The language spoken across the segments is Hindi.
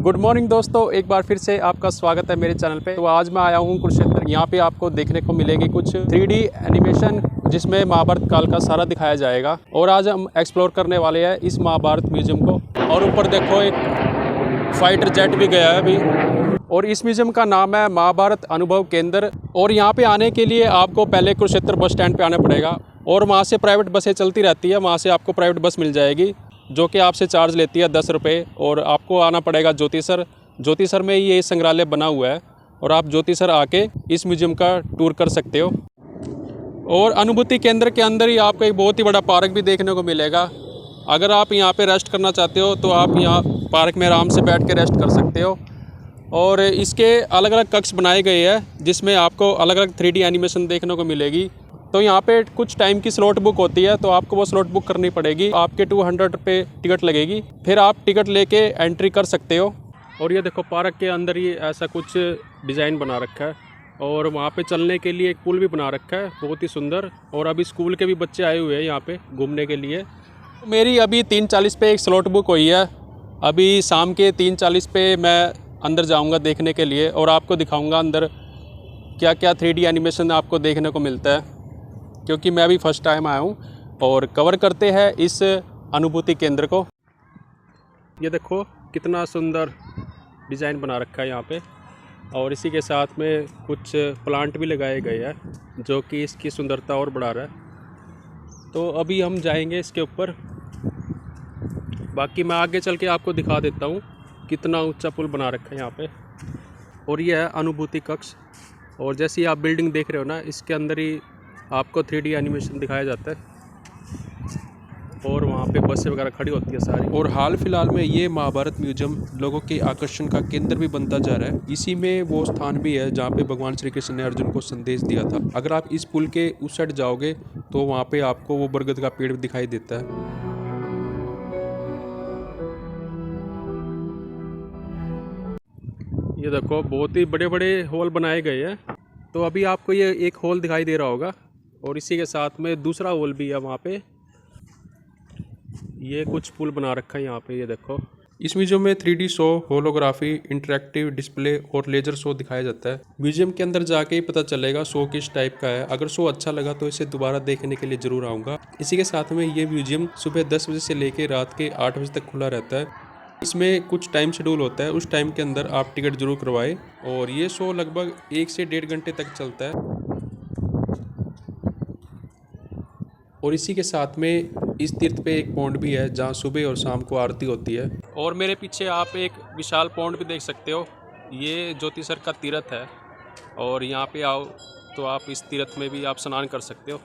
गुड मॉर्निंग दोस्तों, एक बार फिर से आपका स्वागत है मेरे चैनल पे। तो आज मैं आया हूँ कुरुक्षेत्र। यहाँ पे आपको देखने को मिलेगी कुछ 3D एनिमेशन जिसमें महाभारत काल का सारा दिखाया जाएगा। और आज हम एक्सप्लोर करने वाले हैं इस महाभारत म्यूजियम को। और ऊपर देखो एक फाइटर जेट भी गया है अभी। और इस म्यूजियम का नाम है महाभारत अनुभव केंद्र। और यहाँ पे आने के लिए आपको पहले कुरुक्षेत्र बस स्टैंड पे आना पड़ेगा और वहाँ से प्राइवेट बसें चलती रहती है। वहाँ से आपको प्राइवेट बस मिल जाएगी जो कि आपसे चार्ज लेती है 10 रुपये। और आपको आना पड़ेगा ज्योतिसर में ये संग्रहालय बना हुआ है और आप ज्योतिसर आके इस म्यूजियम का टूर कर सकते हो। और अनुभूति केंद्र के अंदर ही आपको एक बहुत ही बड़ा पार्क भी देखने को मिलेगा। अगर आप यहाँ पे रेस्ट करना चाहते हो तो आप यहाँ पार्क में आराम से बैठ के रेस्ट कर सकते हो। और इसके अलग अलग कक्ष बनाए गए हैं जिसमें आपको अलग अलग 3D एनिमेशन देखने को मिलेगी। तो यहाँ पे कुछ टाइम की स्लॉट बुक होती है, तो आपको वो स्लॉट बुक करनी पड़ेगी। आपके 200 रुपये टिकट लगेगी, फिर आप टिकट लेके एंट्री कर सकते हो। और ये देखो पार्क के अंदर ही ऐसा कुछ डिज़ाइन बना रखा है और वहाँ पे चलने के लिए एक पुल भी बना रखा है, बहुत ही सुंदर। और अभी स्कूल के भी बच्चे आए हुए हैं यहाँ पे घूमने के लिए। मेरी अभी 3:40 पे एक स्लॉट बुक हुई है। अभी शाम के 3:40 पे मैं अंदर जाऊँगा देखने के लिए और आपको दिखाऊँगा अंदर क्या क्या 3D एनिमेशन आपको देखने को मिलता है, क्योंकि मैं अभी फर्स्ट टाइम आया हूँ। और कवर करते हैं इस अनुभूति केंद्र को। ये देखो कितना सुंदर डिज़ाइन बना रखा है यहाँ पे। और इसी के साथ में कुछ प्लांट भी लगाए गए हैं जो कि इसकी सुंदरता और बढ़ा रहा है। तो अभी हम जाएंगे इसके ऊपर। बाकी मैं आगे चल के आपको दिखा देता हूँ कितना ऊंचा पुल बना रखा है यहाँ पे। और ये है अनुभूति कक्ष। और जैसे ही आप बिल्डिंग देख रहे हो ना, इसके अंदर ही आपको 3D एनिमेशन दिखाया जाता है। और वहाँ पे बसें वगैरह खड़ी होती है सारी। और हाल फिलहाल में ये महाभारत म्यूजियम लोगों के आकर्षण का केंद्र भी बनता जा रहा है। इसी में वो स्थान भी है जहाँ पे भगवान श्री कृष्ण ने अर्जुन को संदेश दिया था। अगर आप इस पुल के उस साइड जाओगे तो वहाँ पे आपको वो बरगद का पेड़ दिखाई देता है। ये देखो बहुत ही बड़े बड़े हॉल बनाए गए हैं। तो अभी आपको ये एक हॉल दिखाई दे रहा होगा और इसी के साथ में दूसरा हॉल भी है वहाँ पे। ये कुछ पुल बना रखा है यहाँ पे, ये देखो। इस म्यूजियम में 3D show, holography, interactive display और लेजर शो दिखाया जाता है। म्यूजियम के अंदर जाके ही पता चलेगा शो किस टाइप का है। अगर शो अच्छा लगा तो इसे दोबारा देखने के लिए जरूर आऊँगा। इसी के साथ में ये म्यूजियम सुबह 10 बजे से लेकर रात के 8 बजे तक खुला रहता है। इसमें कुछ टाइम शेड्यूल होता है, उस टाइम के अंदर आप टिकट जरूर करवाएं। और ये शो लगभग 1 से 1.5 घंटे तक चलता है। और इसी के साथ में इस तीर्थ पे एक पौंड भी है जहाँ सुबह और शाम को आरती होती है। और मेरे पीछे आप एक विशाल पौंड भी देख सकते हो। ये ज्योतिसर का तीर्थ है और यहाँ पे आओ तो आप इस तीर्थ में भी आप स्नान कर सकते हो।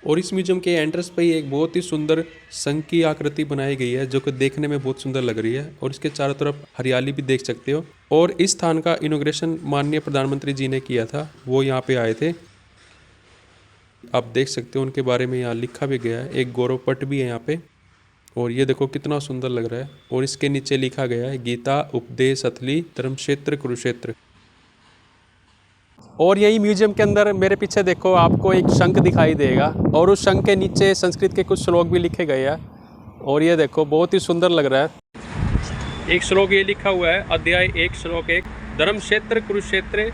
और इस म्यूजियम के एंट्रेंस पे ही एक बहुत ही सुंदर शंख की आकृति बनाई गई है जो कि देखने में बहुत सुंदर लग रही है। और इसके चारों तरफ हरियाली भी देख सकते हो। और इस स्थान का इनॉग्रेशन माननीय प्रधानमंत्री जी ने किया था, वो यहाँ पे आए थे। आप देख सकते हो उनके बारे में यहाँ लिखा भी गया है। एक गौरव पट भी है यहाँ पे। और ये देखो कितना सुंदर लग रहा है। और इसके नीचे लिखा गया है गीता उपदेश अथली धर्मक्षेत्र कुरुक्षेत्र। और यही म्यूजियम के अंदर मेरे पीछे देखो आपको एक शंख दिखाई देगा और उस शंख के नीचे संस्कृत के कुछ श्लोक भी लिखे गए हैं। और ये देखो बहुत ही सुंदर लग रहा है। एक श्लोक ये लिखा हुआ है, अध्याय 1 श्लोक 1, धर्मक्षेत्र कुरुक्षेत्र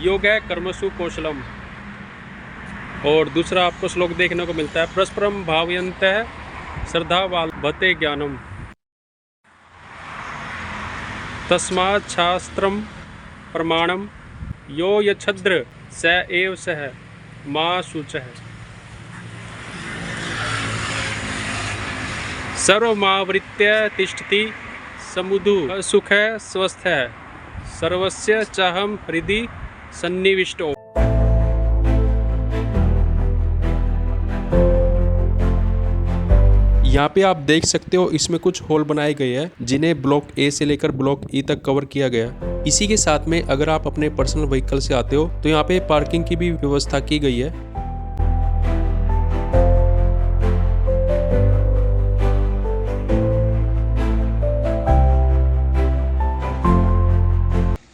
योग है कर्मसु कौशलम। और दूसरा आपको श्लोक देखने को मिलता है, परस्परम भावयन्तः श्रद्धा लभते ज्ञानम तस्मात् शास्त्रम प्रमाणम यो यच्छद्र स एव सह मां शुचः सर्वमावृत्य तिष्ठति समुधु सुख स्वस्थ सर्वस्य चाहम हृदि सन्निविष्टो। यहाँ पे आप देख सकते हो इसमें कुछ हॉल बनाए गए हैं जिन्हें ब्लॉक ए से लेकर ब्लॉक ई तक कवर किया गया। इसी के साथ में अगर आप अपने पर्सनल व्हीकल से आते हो तो यहाँ पे पार्किंग की भी व्यवस्था की गई है।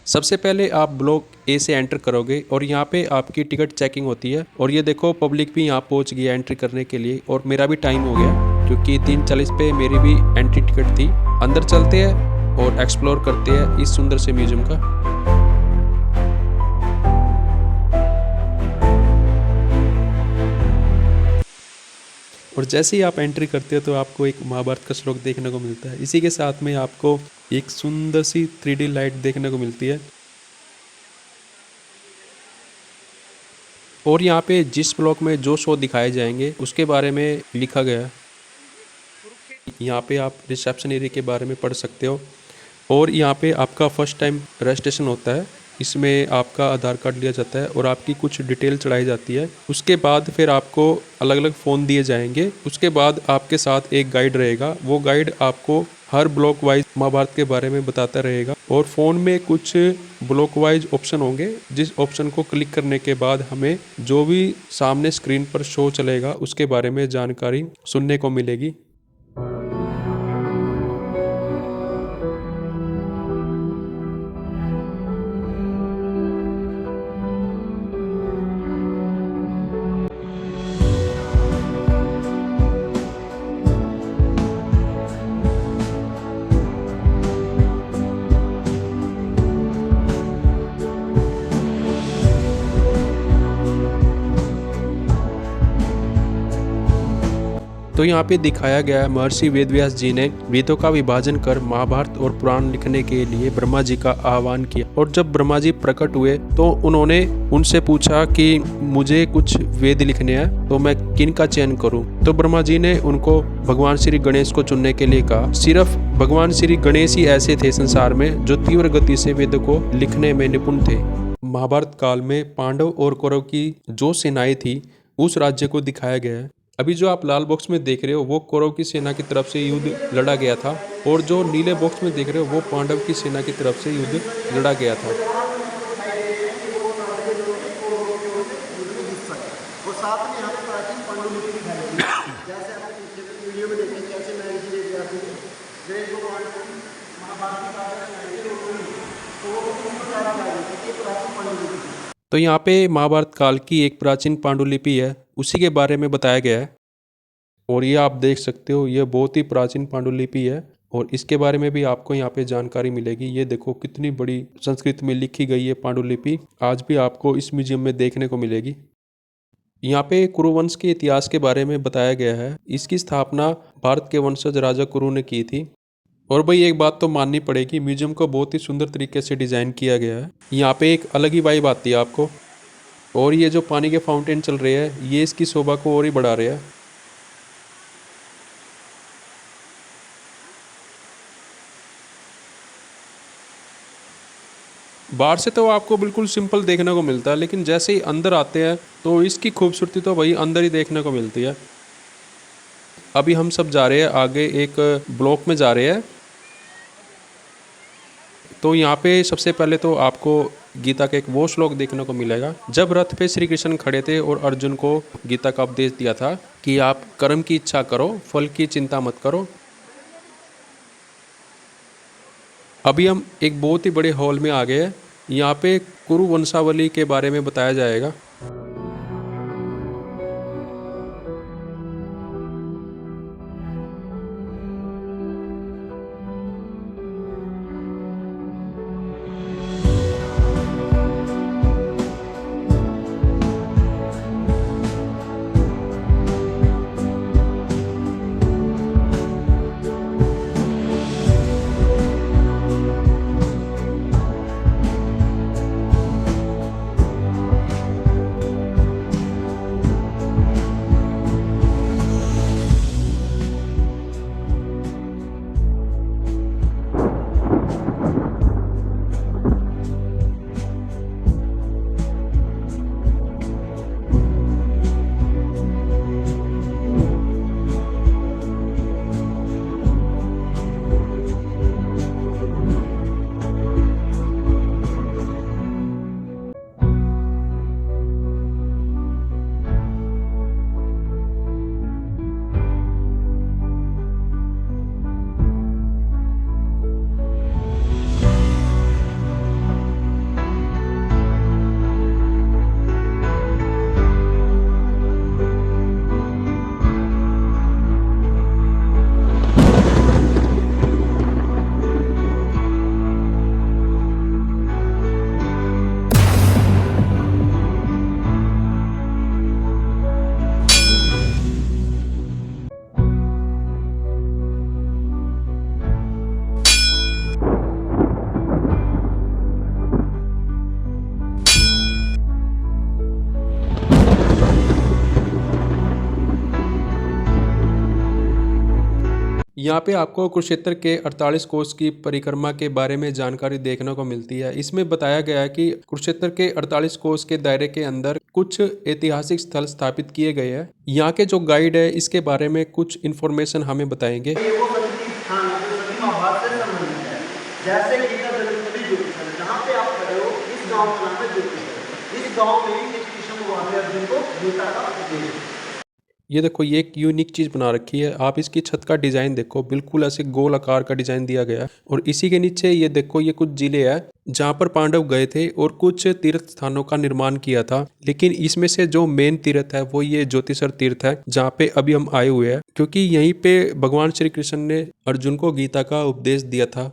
सबसे पहले आप ब्लॉक ए से एंटर करोगे और यहाँ पे आपकी टिकट चेकिंग होती है। और ये देखो पब्लिक भी यहाँ पहुँच गया एंट्री करने के लिए। और मेरा भी टाइम हो गया क्योंकि 3:40 पे मेरी भी एंट्री टिकट थी। अंदर चलते हैं और एक्सप्लोर करते हैं इस सुंदर से म्यूजियम का। और जैसे ही आप एंट्री करते हो तो आपको एक महाभारत का श्लोक देखने को मिलता है। इसी के साथ में आपको एक सुंदर सी 3D लाइट देखने को मिलती है। और यहाँ पे जिस ब्लॉक में जो शो दिखाए जाएंगे उसके बारे में लिखा गया है। यहाँ पे आप रिसेप्शन एरिया के बारे में पढ़ सकते हो। और यहाँ पे आपका फर्स्ट टाइम रजिस्ट्रेशन होता है, इसमें आपका आधार कार्ड लिया जाता है और आपकी कुछ डिटेल चढ़ाई जाती है। उसके बाद फिर आपको अलग अलग फ़ोन दिए जाएंगे। उसके बाद आपके साथ एक गाइड रहेगा, वो गाइड आपको हर ब्लॉक वाइज महाभारत के बारे में बताता रहेगा। और फ़ोन में कुछ ब्लॉक वाइज ऑप्शन होंगे, जिस ऑप्शन को क्लिक करने के बाद हमें जो भी सामने स्क्रीन पर शो चलेगा उसके बारे में जानकारी सुनने को मिलेगी। तो यहाँ पे दिखाया गया है महर्षि वेदव्यास जी ने वेदों का विभाजन कर महाभारत और पुराण लिखने के लिए ब्रह्मा जी का आह्वान किया। और जब ब्रह्मा जी प्रकट हुए तो उन्होंने उनसे पूछा कि मुझे कुछ वेद लिखने हैं तो मैं किन का चयन करूं। तो ब्रह्मा जी ने उनको भगवान श्री गणेश को चुनने के लिए कहा। सिर्फ भगवान श्री गणेश ही ऐसे थे संसार में जो तीव्र गति से वेदों को लिखने में निपुण थे। महाभारत काल में पांडव और कौरव की जो सेनाएं थी उस राज्य को दिखाया गया है। अभी जो आप लाल बॉक्स में देख रहे हो वो कौरव की सेना की तरफ से युद्ध लड़ा गया था, और जो नीले बॉक्स में देख रहे हो वो पांडव की सेना की तरफ से युद्ध लड़ा गया था। तो यहाँ पे महाभारत काल की एक प्राचीन पांडुलिपि है, उसी के बारे में बताया गया है। और ये आप देख सकते हो, ये बहुत ही प्राचीन पांडुलिपि है और इसके बारे में भी आपको यहाँ पे जानकारी मिलेगी। ये देखो कितनी बड़ी संस्कृत में लिखी गई है पांडुलिपि, आज भी आपको इस म्यूजियम में देखने को मिलेगी। यहाँ पे कुरुवंश के इतिहास के बारे में बताया गया है। इसकी स्थापना भारत के वंशज राजा कुरु ने की थी। और भाई एक बात तो माननी पड़ेगी, म्यूजियम को बहुत ही सुंदर तरीके से डिज़ाइन किया गया है। यहाँ पे एक अलग ही वाइब आती है आपको। और ये जो पानी के फाउंटेन चल रहे हैं ये इसकी शोभा को और ही बढ़ा रहे हैं। बाहर से तो आपको बिल्कुल सिंपल देखने को मिलता है, लेकिन जैसे ही अंदर आते हैं तो इसकी खूबसूरती तो भाई अंदर ही देखने को मिलती है। अभी हम सब जा रहे हैं आगे, एक ब्लॉक में जा रहे हैं। तो यहाँ पे सबसे पहले तो आपको गीता का एक वो श्लोक देखने को मिलेगा जब रथ पे श्री कृष्ण खड़े थे और अर्जुन को गीता का उपदेश दिया था कि आप कर्म की इच्छा करो, फल की चिंता मत करो। अभी हम एक बहुत ही बड़े हॉल में आ गए हैं। यहाँ पे कुरु वंशावली के बारे में बताया जाएगा। यहाँ पे आपको कुरुक्षेत्र के 48 कोस की परिक्रमा के बारे में जानकारी देखने को मिलती है। इसमें बताया गया है कि कुरुक्षेत्र के 48 कोस के दायरे के अंदर कुछ ऐतिहासिक स्थल स्थापित किए गए हैं। यहाँ के जो गाइड है इसके बारे में कुछ इन्फॉर्मेशन हमें बताएंगे। जैसे गीता जगन्नाथ ज्योतिषर जहाँ पे आप खड़े हो, इस गांव का नाम है ज्योतिषर। इस गांव में ही कृष्ण भगवान ने अर्जुन को गीता का उपदेश। ये देखो, ये एक यूनिक चीज़ बना रखी है। आप इसकी छत का डिज़ाइन देखो, बिल्कुल ऐसे गोल आकार का डिज़ाइन दिया गया है। और इसी के नीचे ये देखो, ये कुछ जिले हैं जहाँ पर पांडव गए थे और कुछ तीर्थ स्थानों का निर्माण किया था। लेकिन इसमें से जो मेन तीर्थ है वो ये ज्योतिषर तीर्थ है, जहाँ पे अभी हम आए हुए हैं, क्योंकि यहीं पे भगवान श्री कृष्ण ने अर्जुन को गीता का उपदेश दिया था।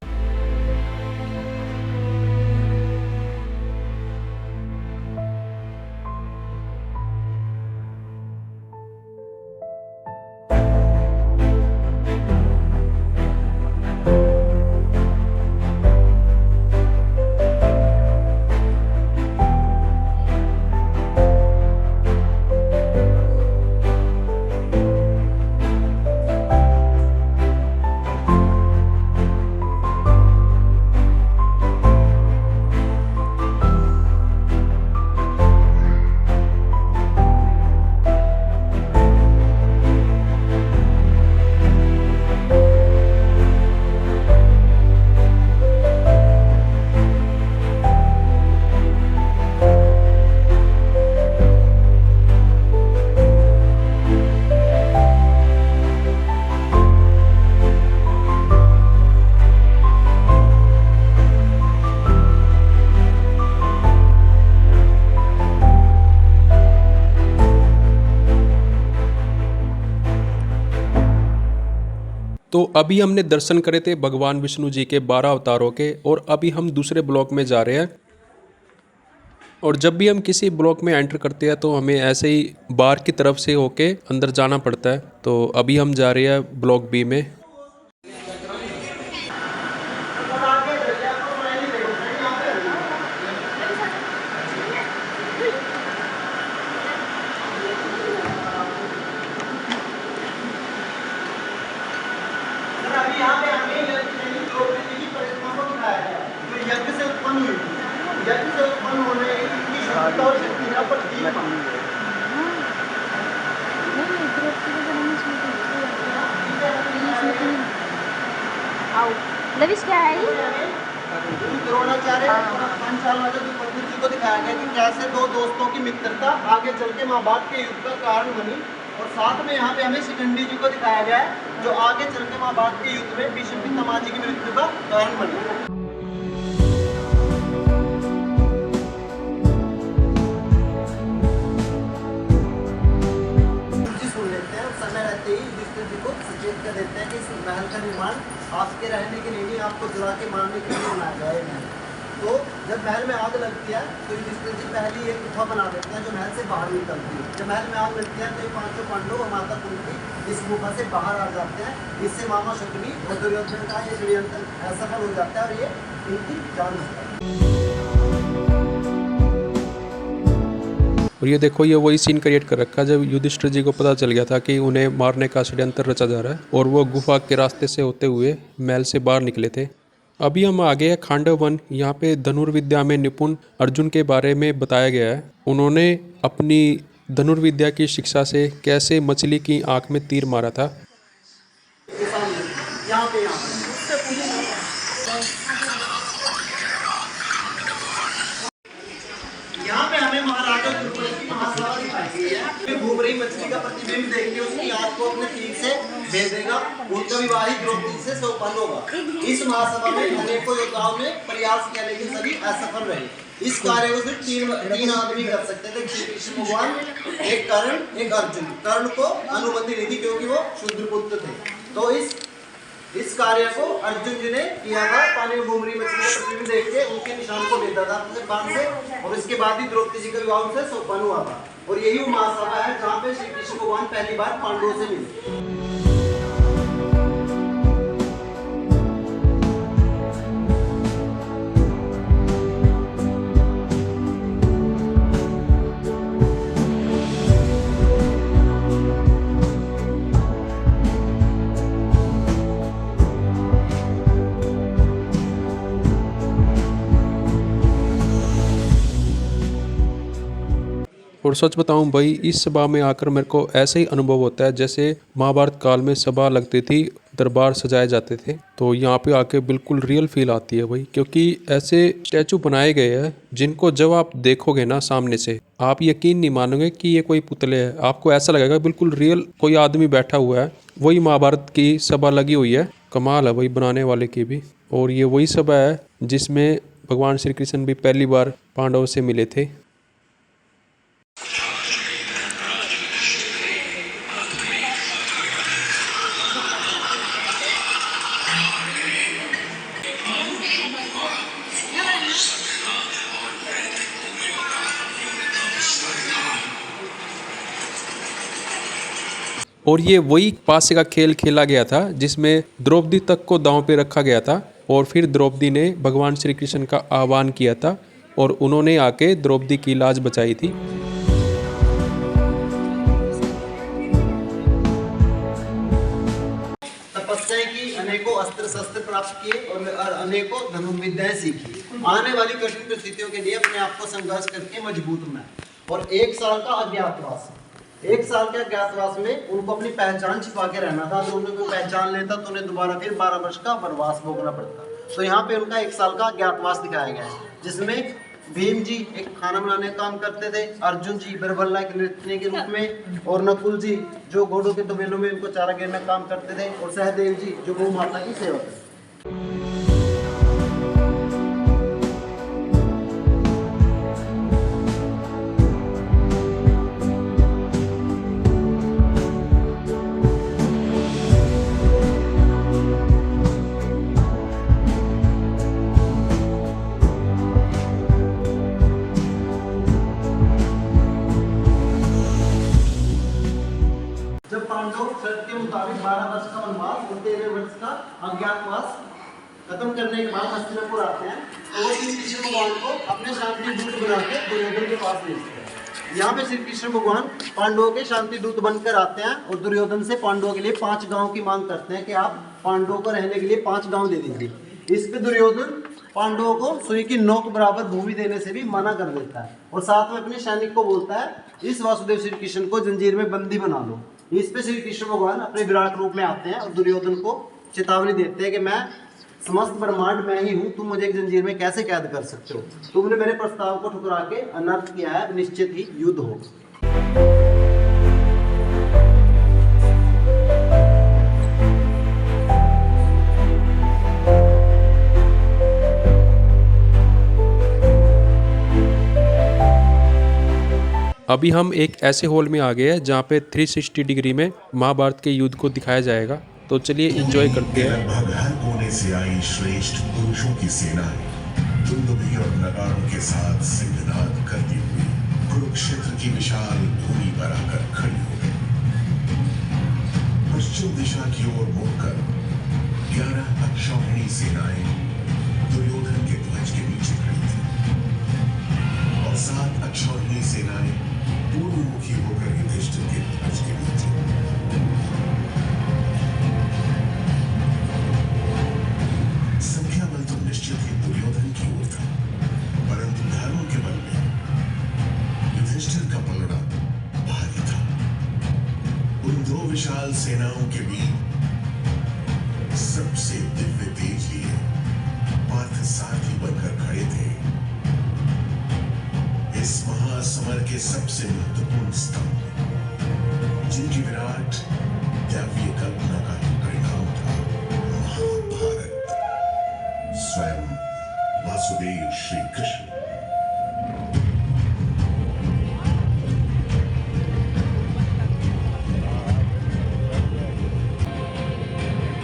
तो अभी हमने दर्शन करे थे भगवान विष्णु जी के 12 अवतारों के, और अभी हम दूसरे ब्लॉक में जा रहे हैं। और जब भी हम किसी ब्लॉक में एंटर करते हैं तो हमें ऐसे ही बाहर की तरफ से होके अंदर जाना पड़ता है। तो अभी हम जा रहे हैं ब्लॉक बी में। यहाँ पे हमें द्रौपदी की परिक्रमा को दिखाया गया, जो यज्ञ से उत्पन्न हुई थी। यज्ञ से उत्पन्न होने की शुद्धता और शक्ति का प्रतीक मानी गई। लविश क्या है? द्रोणाचार्य पंचाल द्रौपदी जी को दिखाया गया कि कैसे दो दोस्तों की मित्रता आगे चल के महाभारत के युद्ध का कारण बनी। और साथ में यहाँ पे हमें शिखंडी जी को दिखाया गया है, जो आगे चल के महाभारत के युद्ध में भीष्म पितामह जी की मृत्यु का कारण बने। सुन लेते हैं, समय रहते ही युधिष्ठिर जी को सचेत कर देते हैं कि इस महल का निर्माण आपके रहने के लिए नहीं, आपको जला के मारने के लिए बनाया गया है। तो जब महल में आग लगती है तो युधिष्ठिर जी पहले एक गुफा बना देते हैं जो महल से बाहर निकलती है। जब महल में आग लगती है तो ये पांचों पांडव और माता कुंती इस गुफा से बाहर आ जाते हैं। इससे मामा शकुनी और दुर्योधन का ये षड्यंत्र असफल हो जाता है और ये इनकी जान होता है। और ये देखो, ये वही सीन क्रिएट कर रखा है जब युधिष्ठिर जी को पता चल गया था कि उन्हें मारने का षड्यंत्र रचा जा रहा है, और वो गुफा के रास्ते से होते हुए महल से बाहर निकले थे। अभी हम आगे हैं खांडव वन। यहाँ पे धनुर्विद्या में निपुण अर्जुन के बारे में बताया गया है। उन्होंने अपनी धनुर्विद्या की शिक्षा से कैसे मछली की आंख में तीर मारा था। यहाँ पे हमें महाराजा द्रुपद की महासभा दिखाई गई है। घूम रही मछली का प्रतिबिंब देख के उसकी आंख को अपने तीर से भेज देगा। उनका विवाहित द्रौपदी से संपन्न होगा। इस महासभा में अनेकों योद्धाओं ने प्रयास किया लेकिन सभी असफल रहे। इस कार्य को सिर्फ तीन आदमी कर सकते थे, श्री कृष्ण भगवान, एक कर्ण, एक अर्जुन। कर्ण को अनुमति नहीं थी क्योंकि वो शूद्रपुत्र थे। तो इस कार्य को अर्जुन जी ने किया था। पानी में घूम रही मछली का प्रतिबिंब देख के उनके निशान को लेता था अपने बाण से, और इसके बाद ही द्रौपदी जी का विवाह उनसे संपन्न हुआ था। और यही वो महासभा है जहाँ पे श्री कृष्ण भगवान पहली बार पांडवों से मिले। और सच बताऊं भाई, इस सभा में आकर मेरे को ऐसे ही अनुभव होता है जैसे महाभारत काल में सभा लगती थी, दरबार सजाए जाते थे। तो यहाँ पे आके बिल्कुल रियल फील आती है भाई, क्योंकि ऐसे स्टैचू बनाए गए हैं जिनको जब आप देखोगे ना सामने से, आप यकीन नहीं मानोगे कि ये कोई पुतले है। आपको ऐसा लगेगा बिल्कुल रियल कोई आदमी बैठा हुआ है। वही महाभारत की सभा लगी हुई है। कमाल है भाई बनाने वाले की भी। और ये वही सभा है जिसमें भगवान श्री कृष्ण भी पहली बार पांडवों से मिले थे। और ये वही पासे का खेल खेला गया था जिसमें द्रौपदी तक को दांव पे रखा गया था, और फिर द्रौपदी ने भगवान श्री कृष्ण का आह्वान किया था और उन्होंने आके द्रौपदी की लाज बचाई थी। तपस्या की, अनेकों अस्त्र शस्त्र प्राप्त किए और अनेकों धनुर्विद्याएं सीखी। आने वाली कठिन परिस्थितियों के लिए अपने आप को संघर्ष करके मजबूत बनाए। और 1 साल का अज्ञातवास, 1 साल के अज्ञातवास में उनको अपनी पहचान छिपा के रहना था। तो उन्हें कोई पहचान लेता तो उन्हें दोबारा फिर 12 वर्ष का वनवास भोगना पड़ता। तो यहाँ पे उनका 1 साल का अज्ञातवास दिखाया गया है, जिसमें भीम जी एक खाना बनाने का काम करते थे, अर्जुन जी बिरबल के नृत्य के रूप में, और नकुल जी जो घोड़ों के तबेलों में उनको चारा गिरने का काम करते थे, और सहदेव जी जो गौ माता की सेवा करते थे। शर्त के मुताबिक 12 वर्ष का वनवास और 13 वर्ष का अज्ञातवास खत्म करने के बाद हस्तिनापुर आते हैं। तो वो श्री कृष्ण भगवान को अपने शांति दूत बना के दुर्योधन के पास भेजते हैं। यहाँ पे श्री कृष्ण भगवान पांडवों के शांति दूत बनकर आते हैं और दुर्योधन से पांडवों के लिए 5 गांव की मांग करते हैं कि आप पांडवों को रहने के लिए 5 गांव दे दीजिए। इस पे दुर्योधन पांडवों को सुई की नोक बराबर भूमि देने से भी मना कर देता है, और साथ में अपने सैनिक को बोलता है इस वासुदेव श्री कृष्ण को जंजीर में बंदी बना लो। इस पे श्री कृष्ण भगवान अपने विराट रूप में आते हैं और दुर्योधन को चेतावनी देते हैं कि मैं समस्त ब्रह्मांड में ही हूँ, तुम मुझे एक जंजीर में कैसे कैद कर सकते हो? तुमने मेरे प्रस्ताव को ठुकरा के अनर्थ किया है, निश्चित ही युद्ध होगा। अभी हम एक ऐसे हॉल में आ गए हैं जहाँ पे 360 डिग्री में महाभारत के युद्ध को दिखाया जाएगा। तो चलिए एंजॉय करते हैं। लगभग हर कोने से आई श्रेष्ठ पुरुषों की सेनाएं दुंदुभी और नगाड़ों के साथ सिंहनाद करती हुई कुरुक्षेत्र की विशाल भूमि पर आकर खड़ी हो गई। पश्चिम दिशा की ओर मुड़कर 11 अक्षौहिणी सेनाएं दुर्योधन के ध्वज के नीचे खड़ी थी और 7 अक्षौहिणी सेनाएं पूर्वमुखी होकर युधिष्ठिर के ध्वज के नीचे। संख्या बल तो निश्चित ही दुर्योधन की ओर था, परंतु धर्म के बल में युधिष्ठिर का पलड़ा भारी था। उन 2 विशाल सेनाओं के बीच सबसे दिव्य तेज लिए पार्थ सारथी बनकर खड़े थे। इस महासमर के सबसे महत्वपूर्ण स्तंभ, जिनकी विराट दैवीय कल्पना का परिणाम था महाभारत, स्वयं वासुदेव श्री कृष्ण।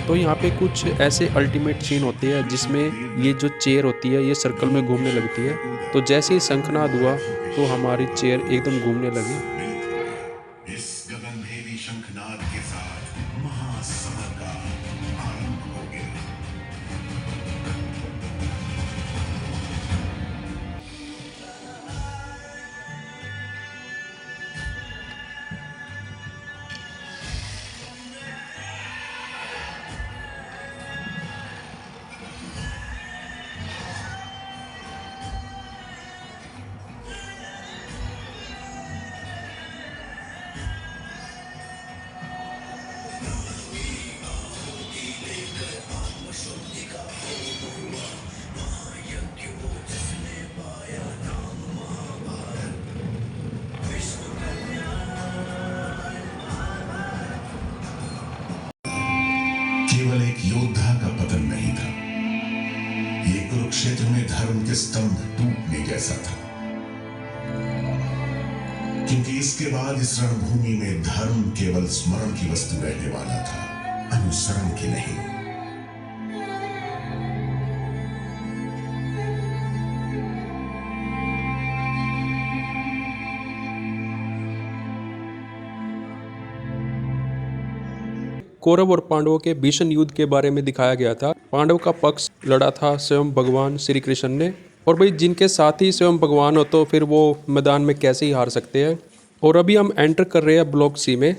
तो यहाँ पे कुछ ऐसे अल्टीमेट सीन होते हैं जिसमें ये जो चेयर होती है ये सर्कल में घूमने लगती है। तो जैसे ही शंखनाद हुआ तो हमारी चेयर एकदम घूमने लगी। इस गगनभेदी शंखनाद के साथ महासमर का आरंभ हो गया। में धर्म के स्तंभ टूटने जैसा था, क्योंकि इसके बाद इस रणभूमि में धर्म केवल स्मरण की वस्तु रहने वाला था, अनुसरण की नहीं। कौरव और पांडवों के भीषण युद्ध के बारे में दिखाया गया था। पांडव का पक्ष लड़ा था स्वयं भगवान श्री कृष्ण ने, और भाई जिनके साथ ही स्वयं भगवान हो तो फिर वो मैदान में कैसे ही हार सकते हैं। और अभी हम एंटर कर रहे हैं ब्लॉक सी में।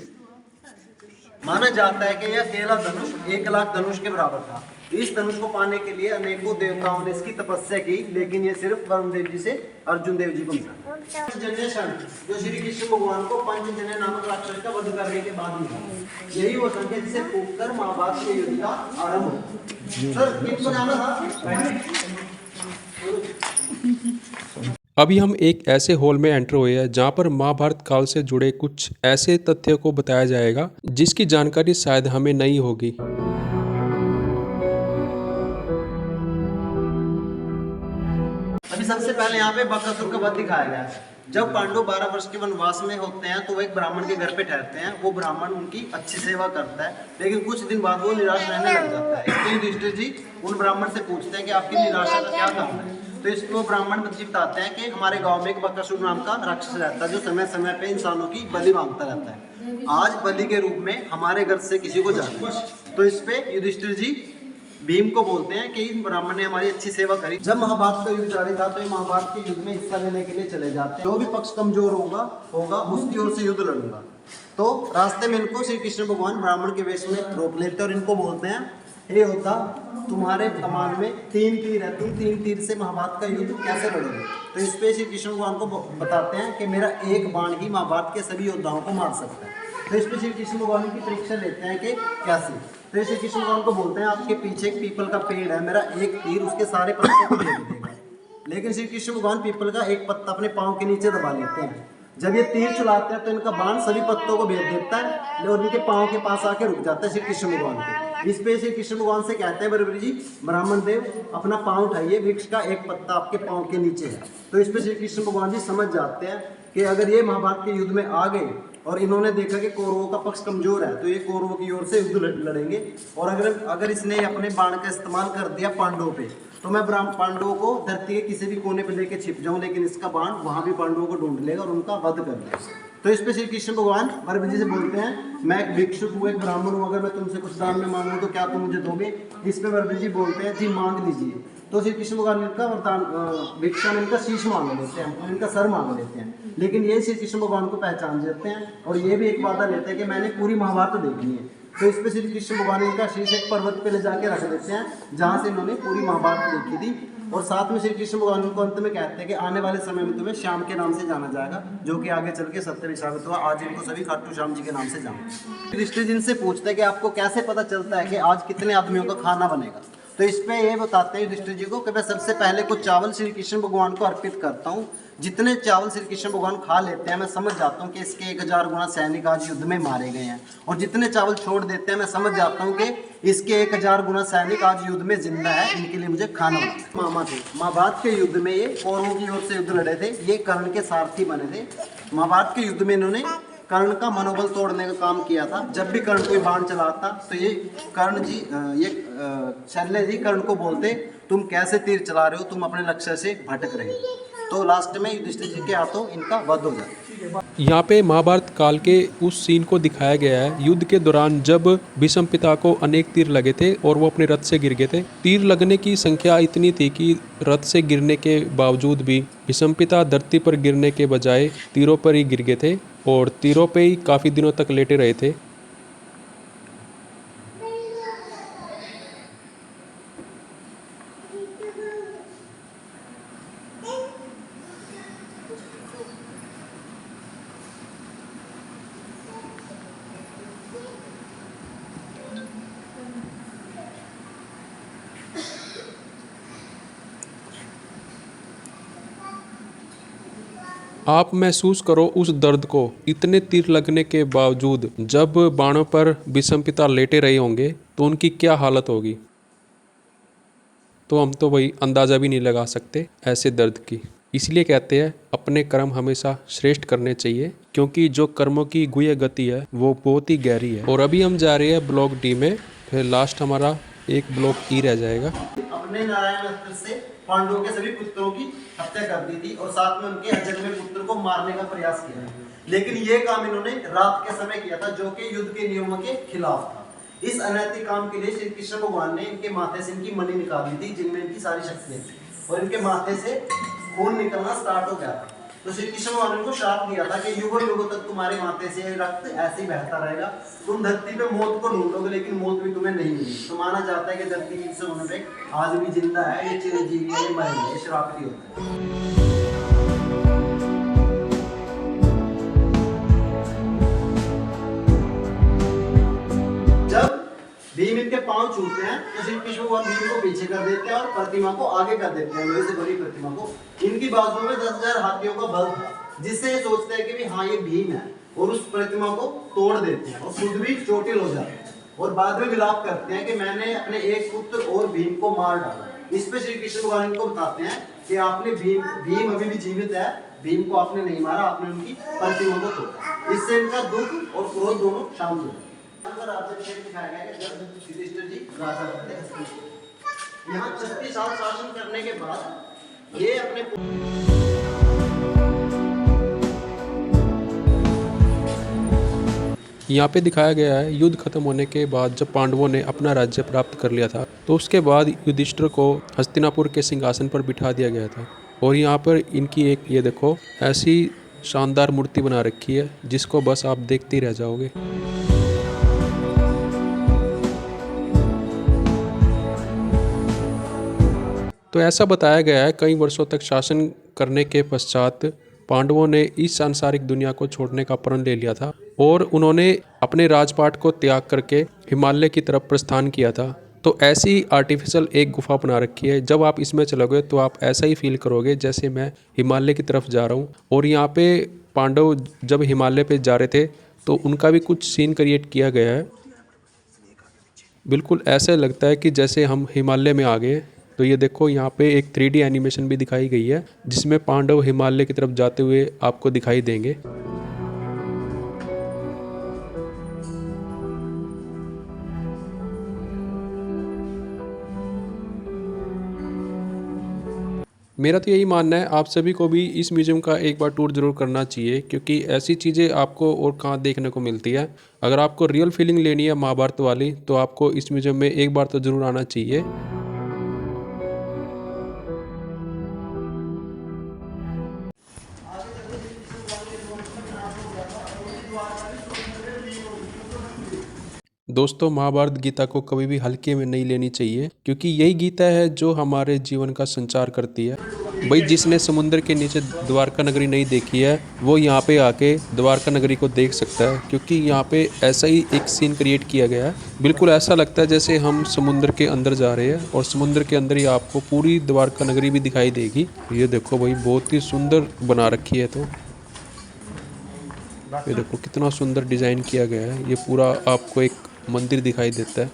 माना जाता है कि यह अकेला धनुष 1,00,000 धनुष के बराबर था। इस धनुष को पाने के लिए अनेकों देवताओं ने इसकी तपस्या की, लेकिन ये सिर्फ वरुण देव जी से अर्जुन देव जी को मिला। जनरेशन जो श्री कृष्ण भगवान को पंचजन्य नामक राक्षस का वध करने के बाद मिला, यही वो संख्या जिसे फूंककर महाभारत के युद्ध का आरंभ हो। सर किनको जाना था? अभी हम एक ऐसे हॉल में एंटर हुए हैं जहाँ पर महाभारत काल से जुड़े कुछ ऐसे तथ्यों को बताया जाएगा जिसकी जानकारी शायद हमें नहीं होगी। अभी सबसे पहले यहाँ पे बकासुर का वध दिखाया गया है। जब पांडव 12 वर्ष के वनवास में होते हैं तो वो एक ब्राह्मण के घर पे ठहरते हैं। वो ब्राह्मण उनकी अच्छी सेवा करता है, लेकिन कुछ दिन बाद वो निराश रहने लग जाता है। इसलिए युधिष्ठिर जी उन ब्राह्मण से पूछते हैं कि आपकी निराशा का क्या कारण है। तो इसको ब्राह्मण जी बताते हैं कि हमारे गांव में एक बकासुर नाम का राक्षस रहता है जो समय समय पे इंसानों की बलि मांगता रहता है। आज बलि के रूप में हमारे घर से किसी को जाना है। तो इस पे युधिष्ठिर जी भीम को बोलते हैं कि इस ब्राह्मण ने हमारी अच्छी सेवा करी। जब महाभारत का युद्ध जारी था तो ये महाभारत के युद्ध में हिस्सा लेने के लिए चले जाते हैं। जो भी पक्ष कमजोर होगा उसकी ओर से युद्ध लड़ूंगा। तो रास्ते में इनको श्री कृष्ण भगवान ब्राह्मण के वेश में रोक लेते हैं और इनको बोलते हैं, ये होता तुम्हारे कमान में 3 तीर है, तुम 3 तीर से महाभारत का युद्ध कैसे लड़ोगे। तो इस पे श्री कृष्ण भगवान को बताते हैं कि मेरा एक बाण ही महाभारत के सभी योद्धाओं को मार सकता है। तो इस पे श्री कृष्ण भगवान की परीक्षा लेते हैं कि कैसे। तो श्री कृष्ण भगवान को बोलते हैं आपके पीछे एक पीपल का पेड़ है, मेरा एक तीर उसके सारे पत्तों को भेज देगा। लेकिन श्री कृष्ण भगवान पीपल का एक पत्ता अपने पाँव के नीचे दबा लेते हैं। जब ये तीर चलाते हैं तो इनका बाण सभी पत्तों को भेज देता है और इनके पाँव के पास आके रुक जाता है श्री कृष्ण भगवान के। इस पे श्री कृष्ण भगवान से कहते हैं बरबरी जी ब्राह्मण देव अपना पाँव उठाइए, वृक्ष का एक पत्ता आपके पाँव के नीचे है। तो इस पे श्री कृष्ण भगवान जी समझ जाते हैं कि अगर ये महाभारत के युद्ध में आ गए और इन्होंने देखा कि कौरवों का पक्ष कमजोर है तो ये कौरवों की ओर से युद्ध लड़ेंगे। और अगर इसने अपने बाण का इस्तेमाल कर दिया पांडवों पे तो मैं पांडवों को धरती के किसी भी कोने पे लेके छिप जाऊं, लेकिन इसका बाण वहां भी पांडवों को ढूंढ लेगा और उनका वध कर देगा। तो इस पे श्री कृष्ण भगवान बरबरी जी से बोलते हैं मैं एक भिक्षुक हूँ, एक ब्राह्मण हूँ, अगर मैं तुमसे कुछ दान में मांगूं तो क्या तुम मुझे दोगे। इस पे बरबरी जी बोलते हैं जी मांग लीजिए। तो श्री कृष्ण भगवान इनका वरदान भिक्षा में इनका शीश मांग लेते हैं, इनका सर मांग लेते हैं। लेकिन ये श्री कृष्ण भगवान को पहचान जाते हैं और ये भी एक वादा लेते हैं कि मैंने पूरी महाभारत देखनी है। तो इस पे श्री कृष्ण भगवान इनका शीश एक पर्वत पे ले जाके रख देते हैं जहाँ से इन्होंने पूरी महाभारत देखी थी। और साथ में श्री कृष्ण भगवान उनको अंत में कहते हैं कि आने वाले समय में तुम्हें श्याम के नाम से जाना जाएगा, जो कि आगे चल के सत्य भी साबित हुआ। आज इनको सभी खाटू श्याम जी के नाम से जाना। युधिष्ठिर जी से पूछते हैं कि आपको कैसे पता चलता है कि आज कितने आदमियों का खाना बनेगा। तो इस पे ये बताते हैं युधिष्ठिर जी को कि मैं सबसे पहले कुछ चावल श्री कृष्ण भगवान को अर्पित करता हूँ। जितने चावल श्री कृष्ण भगवान खा लेते हैं मैं समझ जाता हूँ कि इसके 1000 गुना सैनिक आज युद्ध में मारे गए हैं। और जितने चावल छोड़ देते हैं मैं समझ जाता हूँ कि इसके 1000 गुना सैनिक आज युद्ध में जिंदा है, इनके लिए मुझे खाना बनाना। मामा थे महाभारत के युद्ध में, ये कौरवों की ओर से युद्ध लड़े थे, ये कर्ण के सारथी बने थे। महाभारत के युद्ध में इन्होंने कर्ण का मनोबल तोड़ने का काम किया था। जब भी कर्ण कोई बाण चलाता तो ये कर्ण जी शल्य जी कर्ण को बोलते तुम कैसे तीर चला रहे हो, तुम अपने लक्ष्य से भटक रहे हो। तो लास्ट में युधिष्ठिर जी के हाथों इनका वध हो जाता है। यहाँ पे महाभारत काल के उस सीन को दिखाया गया है युद्ध के दौरान जब भीष्म पिता को अनेक तीर लगे थे और वो अपने रथ से गिर गए थे। तीर लगने की संख्या इतनी थी कि रथ से गिरने के बावजूद भी भीष्म पिता धरती पर गिरने के बजाय तीरों पर ही गिर गए थे और तीरों पे ही काफ़ी दिनों तक लेटे रहे थे। आप महसूस करो उस दर्द को। इतने तीर लगने के बावजूद जब बाणों पर भीष्म पिता लेटे रहे होंगे तो उनकी क्या हालत होगी। तो हम तो वही अंदाज़ा भी नहीं लगा सकते ऐसे दर्द की। इसलिए कहते हैं अपने कर्म हमेशा श्रेष्ठ करने चाहिए, क्योंकि जो कर्मों की गुह्य गति है वो बहुत ही गहरी है। और अभी हम जा रहे हैं ब्लॉक डी में, फिर लास्ट हमारा एक ब्लॉक ई रह जाएगा। अपने नारायण अस्त्र से पांडवों के सभी पुत्रों की हत्या कर दी थी और साथ में उनके अजन्मे पुत्र को मारने का प्रयास किया, लेकिन ये काम इन्होंने रात के समय किया था, जो कि युद्ध के नियमों के खिलाफ था। इस अनैतिक काम के लिए श्री कृष्ण भगवान ने इनके माथे से इनकी मणि निकाली थी, जिनमें इनकी सारी शक्तियां थी, और इनके माथे से खून निकलना स्टार्ट हो गया था। तो श्री कृष्ण भगवान ने उनको श्राप दिया था कि युगों युगों तक तुम्हारे माथे से रक्त ऐसे ही बहता रहेगा, तुम धरती पे मौत को ढूंढोगे लेकिन मौत भी तुम्हें नहीं मिली। तो माना जाता है कि धरती के किसी होने पे आज भी जिंदा है, ये चिरंजीवी है, ये मरेंगे, ये श्राप ही होता है। भीम इनके पांव छूटते हैं तो श्री कृष्ण भगवान भीम को पीछे कर देते हैं और प्रतिमा को आगे कर देते हैं, लोहे से बनी प्रतिमा को। इनकी बाजुओं में 10,000 हाथियों का बल था, जिससे ये सोचते हैं कि भी हाँ ये भीम है, और उस प्रतिमा को तोड़ देते हैं और खुद भी चोटिल हो जाते हैं, और बाद में विलाप करते हैं कि मैंने अपने एक पुत्र और भीम को मार डाला। इस पे श्री कृष्ण भगवान इनको बताते हैं कि आपने भीम अभी भी जीवित है, भीम को आपने नहीं मारा, आपने उनकी प्रतिमा को तोड़ा। इससे इनका दुख और क्रोध दोनों शांत हो गए। दिखाया गया है जब युधिष्ठिर जी राजा बनते हैं। यहाँ 36 साल शासन करने के बाद ये अपने यहाँ पे दिखाया गया है युद्ध खत्म होने के बाद जब पांडवों ने अपना राज्य प्राप्त कर लिया था, तो उसके बाद युधिष्ठिर को हस्तिनापुर के सिंहासन पर बिठा दिया गया था। और यहाँ पर इनकी एक ये देखो ऐसी शानदार मूर्ति बना रखी है, जिसको बस आप देखते ही रह जाओगे। तो ऐसा बताया गया है कई वर्षों तक शासन करने के पश्चात पांडवों ने इस सांसारिक दुनिया को छोड़ने का प्रण ले लिया था और उन्होंने अपने राजपाट को त्याग करके हिमालय की तरफ प्रस्थान किया था। तो ऐसी आर्टिफिशियल एक गुफा बना रखी है, जब आप इसमें चलोगे तो आप ऐसा ही फील करोगे जैसे मैं हिमालय की तरफ जा रहा हूँ। और यहाँ पे पांडव जब हिमालय पे जा रहे थे तो उनका भी कुछ सीन क्रिएट किया गया है। बिल्कुल ऐसे लगता है कि जैसे हम हिमालय में आ गए। तो ये देखो यहाँ पे एक 3D एनिमेशन भी दिखाई गई है, जिसमें पांडव हिमालय की तरफ जाते हुए आपको दिखाई देंगे। मेरा तो यही मानना है आप सभी को भी इस म्यूज़ियम का एक बार टूर ज़रूर करना चाहिए, क्योंकि ऐसी चीज़ें आपको और कहाँ देखने को मिलती है। अगर आपको रियल फीलिंग लेनी है महाभारत वाली, तो आपको इस म्यूज़ियम में एक बार तो ज़रूर आना चाहिए। दोस्तों, महाभारत गीता को कभी भी हल्के में नहीं लेनी चाहिए, क्योंकि यही गीता है जो हमारे जीवन का संचार करती है। भाई जिसने समुद्र के नीचे द्वारका नगरी नहीं देखी है, वो यहाँ पे आके द्वारका नगरी को देख सकता है, क्योंकि यहाँ पे ऐसा ही एक सीन क्रिएट किया गया है। बिल्कुल ऐसा लगता है जैसे हम समुद्र के अंदर जा रहे हैं, और समुद्र के अंदर ही आपको पूरी द्वारका नगरी भी दिखाई देगी। ये देखो भाई, बहुत ही सुंदर बना रखी है। तो ये देखो कितना सुंदर डिज़ाइन किया गया है। ये पूरा आपको एक मंदिर दिखाई देता है।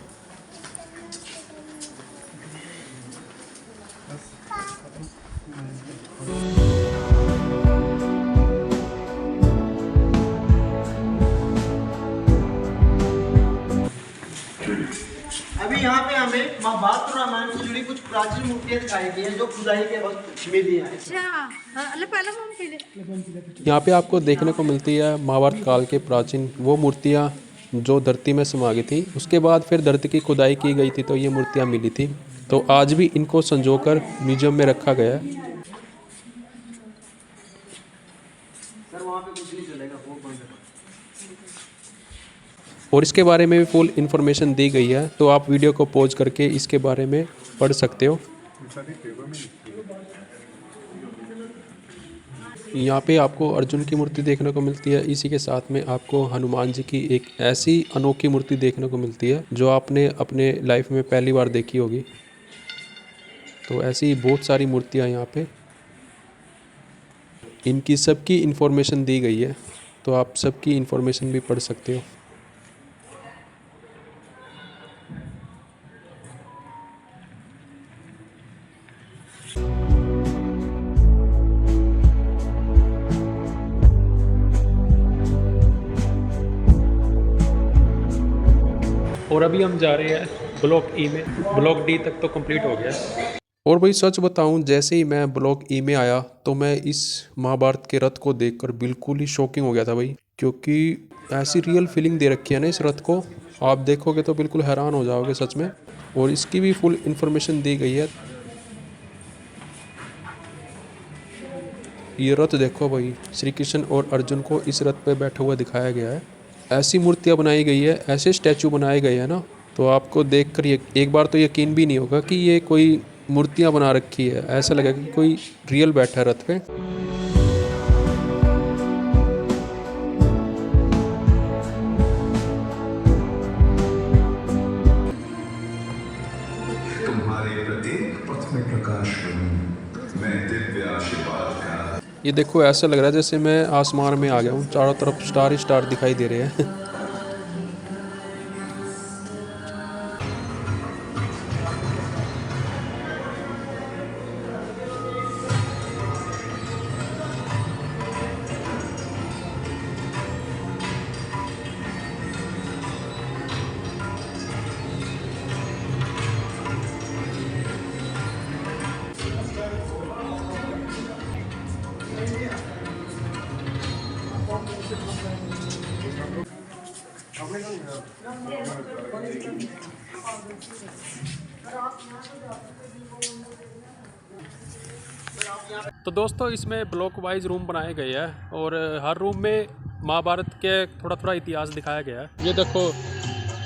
अभी यहाँ पे हमें महाभारत और रामायण से जुड़ी कुछ प्राचीन मूर्तियां दिखाई गई हैं, जो खुदाई के वक्त मिली हैं। यहाँ पे आपको देखने को मिलती है महाभारत काल के प्राचीन वो मूर्तियाँ जो धरती में समा गई थी। उसके बाद फिर धरती की खुदाई की गई थी, तो ये मूर्तियाँ मिली थी। तो आज भी इनको संजोकर म्यूजियम में रखा गया है। सर वहाँ पे कुछ नहीं चलेगा, वो बंद है। और इसके बारे में भी फुल इन्फॉर्मेशन दी गई है, तो आप वीडियो को पॉज करके इसके बारे में पढ़ सकते हो। यहाँ पे आपको अर्जुन की मूर्ति देखने को मिलती है। इसी के साथ में आपको हनुमान जी की एक ऐसी अनोखी मूर्ति देखने को मिलती है जो आपने अपने लाइफ में पहली बार देखी होगी। तो ऐसी बहुत सारी मूर्तियाँ यहाँ पे, इनकी सबकी इन्फॉर्मेशन दी गई है, तो आप सबकी इन्फॉर्मेशन भी पढ़ सकते हो। और अभी हम जा रहे हैं ब्लॉक ई में। ब्लॉक डी तक तो कंप्लीट हो गया। और भाई सच बताऊं, जैसे ही मैं ब्लॉक ई में आया तो मैं इस महाभारत के रथ को देखकर बिल्कुल ही शॉकिंग हो गया था भाई, क्योंकि ऐसी रियल फीलिंग दे रखी है ना इस रथ को, आप देखोगे तो बिल्कुल हैरान हो जाओगे सच में। और इसकी भी फुल इन्फॉर्मेशन दी गई है। ये रथ देखो भाई, श्री कृष्ण और अर्जुन को इस रथ पे बैठा हुआ दिखाया गया है। ऐसी मूर्तियाँ बनाई गई है, ऐसे स्टैचू बनाए गए हैं ना, तो आपको देखकर एक बार तो यकीन भी नहीं होगा कि ये कोई मूर्तियाँ बना रखी है। ऐसा लगेगा कि कोई रियल बैठा है रथ पे। तुम्हारे प्रत्येक पथ में प्रकाश बनूं, मैं दिव्य आशीर्वाद का। ये देखो, ऐसा लग रहा है जैसे मैं आसमान में आ गया हूँ, चारों तरफ स्टार ही स्टार दिखाई दे रहे हैं। तो दोस्तों, इसमें ब्लॉक वाइज रूम बनाए गए हैं और हर रूम में महाभारत के थोड़ा थोड़ा इतिहास दिखाया गया है। ये देखो,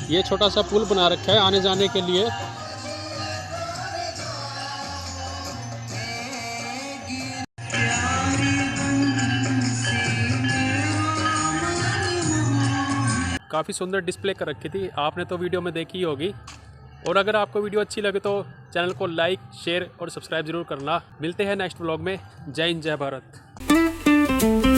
ये छोटा सा पुल बना रखा है आने जाने के लिए। काफ़ी सुंदर डिस्प्ले कर रखी थी, आपने तो वीडियो में देखी ही होगी। और अगर आपको वीडियो अच्छी लगे तो चैनल को लाइक, शेयर और सब्सक्राइब जरूर करना। मिलते हैं नेक्स्ट व्लॉग में। जय हिंद, जय भारत।